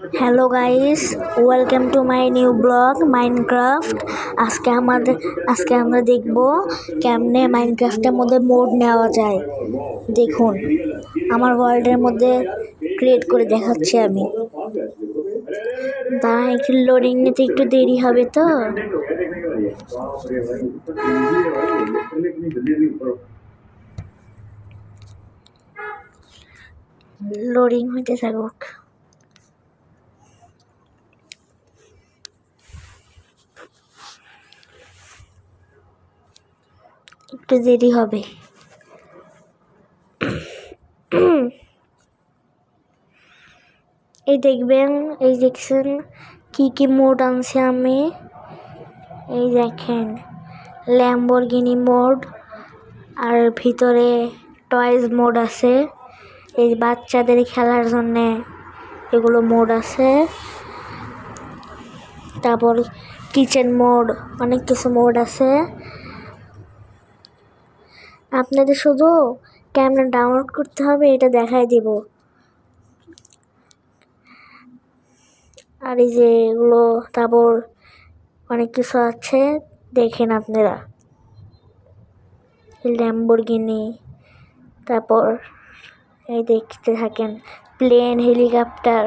Hello guys, welcome to my new blog Minecraft. আজকে আমরা দেখব কেমনে মাইনক্রাফটের মধ্যে মোড নেওয়া যায়। দেখুন, আমার ওয়ার্ল্ডের মধ্যে ক্রিয়েট করে দেখাচ্ছি আমি। তা একটু লোডিং নিতে একটু দেরি হবে তো। লোডিং হইতে থাকুক। একটু দেরি হবে। এই দেখছেন কি কি মোড আনছি আমি। এই দেখেন ল্যাম্বরগিনি মোড, আর ভিতরে টয়েজ মোড আছে। এই বাচ্চাদের খেলার জন্য এগুলো মোড আছে। তারপর কিচেন মোড, অনেক কিছু মোড আছে। আপনাদের শুধু ক্যামেরা ডাউনলোড করতে হবে, এটা দেখাই দিব। আর এই যে এগুলো, তারপর অনেক কিছু আছে, দেখেন আপনারা। ল্যাম্বরগিনি, তারপর এই দেখতে থাকেন প্লেন, হেলিকপ্টার,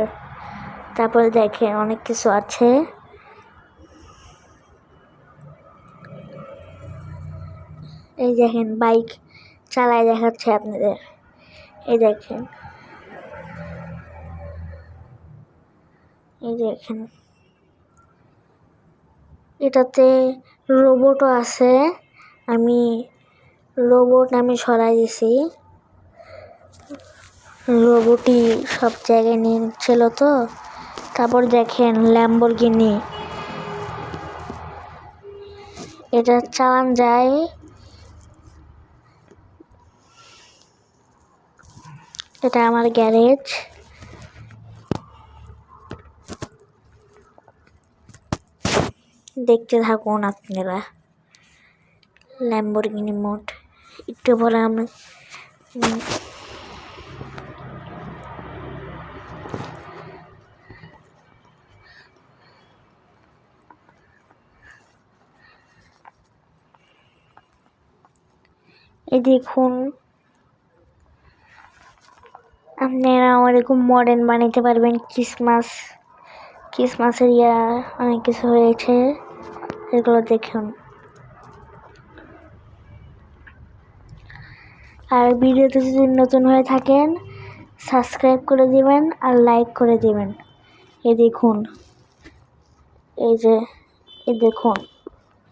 তারপর দেখেন অনেক কিছু আছে। এই দেখেন বাইক চালায় দেখাচ্ছে আপনাদের। এই দেখেন এটাতে রোবটও আছে। আমি সরাই দিছি। রোবটই সব জায়গায় নিয়ে নিচ্ছিল তো। তারপর দেখেন ল্যাম্বরগিনি, এটা চালান যায়। এটা আমার গ্যারেজ। দেখতে থাকুন আপনারা ল্যাম্বরগিনি মোড। একটু পরে আমি এই দেখুন, আপনারা এরকম মডার্ন বানাইতে পারবেন। ক্রিসমাসের অনেক কিছু হয়েছে, এগুলো দেখুন। আর ভিডিওতে যদি নতুন হয়ে থাকেন, সাবস্ক্রাইব করে দিবেন আর লাইক করে দিবেন। এই দেখুন, এই দেখুন,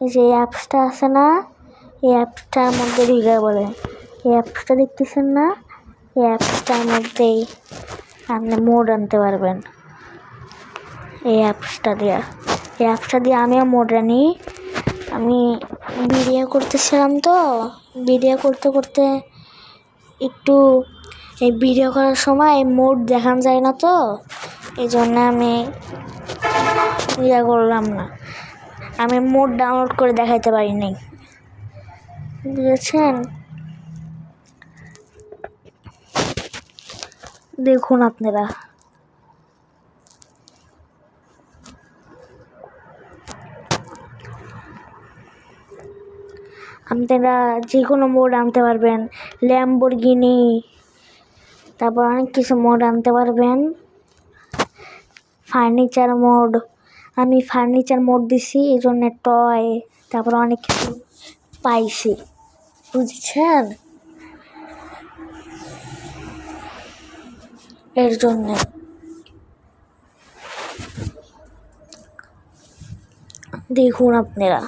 এই যে অ্যাপসটা আছে না, এই অ্যাপসটার মধ্যে ঢুকে বলে, এই অ্যাপসটা দেখতেছেন না, এই অ্যাপসটার মধ্যেই আপনি মোড আনতে পারবেন। এই অ্যাপসটা দিয়ে আমিও মোড আনি। আমি ভিডিও করতেছিলাম তো, ভিডিও করতে করতে একটু এই ভিডিও করার সময় মোড দেখানো যায় না তো, এই জন্য আমি করলাম না। আমি মোড ডাউনলোড করে দেখাইতে পারিনি, বুঝেছেন? দেখুন আপনারা, যে কোনো মোড আনতে পারবেন। ল্যাম্বরগিনি, তারপর অনেক কিছু মোড আনতে পারবেন। ফার্নিচার মোড, আমি ফার্নিচার মোড দিছি, এই জন্য টয়, তারপর অনেক কিছু পাইছি, বুঝছেন? এর জন্য দেখুন আপনারা।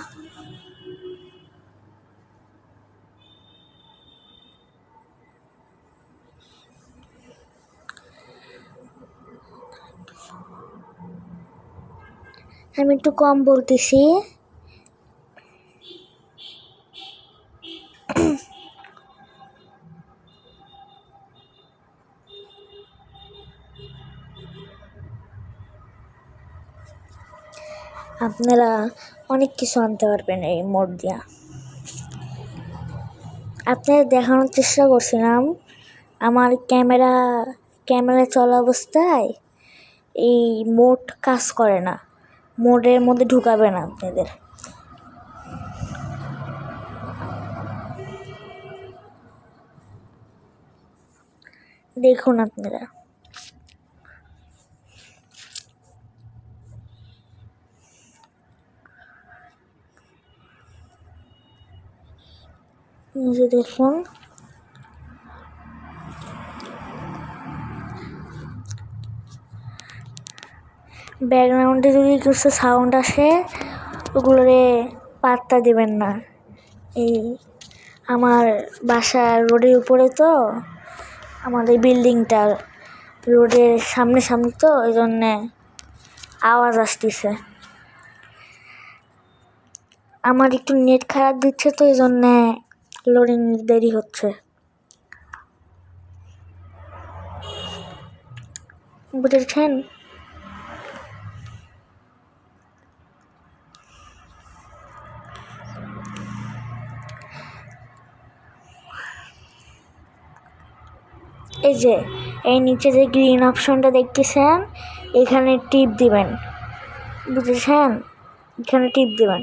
আমি একটু কম বলতেছি। আপনারা অনেক কিছু আনতে পারবেন এই মোড দিয়া। আপনাদের দেখানোর চেষ্টা করছিলাম আমার ক্যামেরা চলা অবস্থায় এই মোড কাজ করে না, মোডের মধ্যে ঢুকাবে না আপনাদের। দেখুন আপনারা, নিজে দেখুন। ব্যাকগ্রাউন্ডে যদি কিছু সাউন্ড আসে ওগুলোরে পাত্তা দেবেন না। এই আমার বাসা রোডের উপরে, তো আমাদের বিল্ডিংটা রোডের সামনে সামনে, তো ওই জন্যে আওয়াজ আসতেছে। আমার একটু নেট খারাপ দিচ্ছে, তো এই জন্যে লোডিং দেরি হচ্ছে, বুঝেছেন? এই যে এই নিচে যে গ্রিন অপশনটা দেখতেছেন, এখানে টিপ দিবেন, বুঝেছেন? এখানে টিপ দিবেন।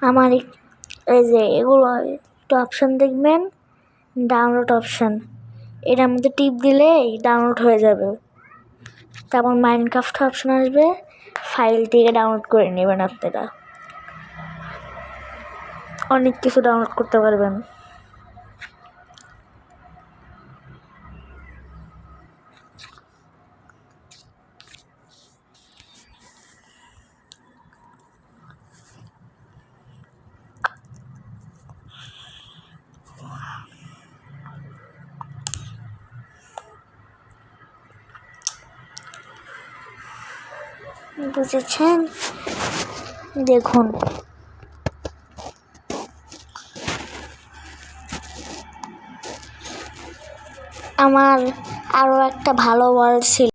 আমার এই যে এগুলো একটা অপশন দেখবেন, ডাউনলোড অপশন, এটার মধ্যে টিপ দিলেই ডাউনলোড হয়ে যাবে। তারপর মাইনক্রাফট অপশন আসবে, ফাইল থেকে ডাউনলোড করে নেবেন। আপনারা অনেক কিছু ডাউনলোড করতে পারবেন। বুঝেছেন? দেখুন, আমার আরও একটা ভালো ওয়ার্ল্ড ছিল।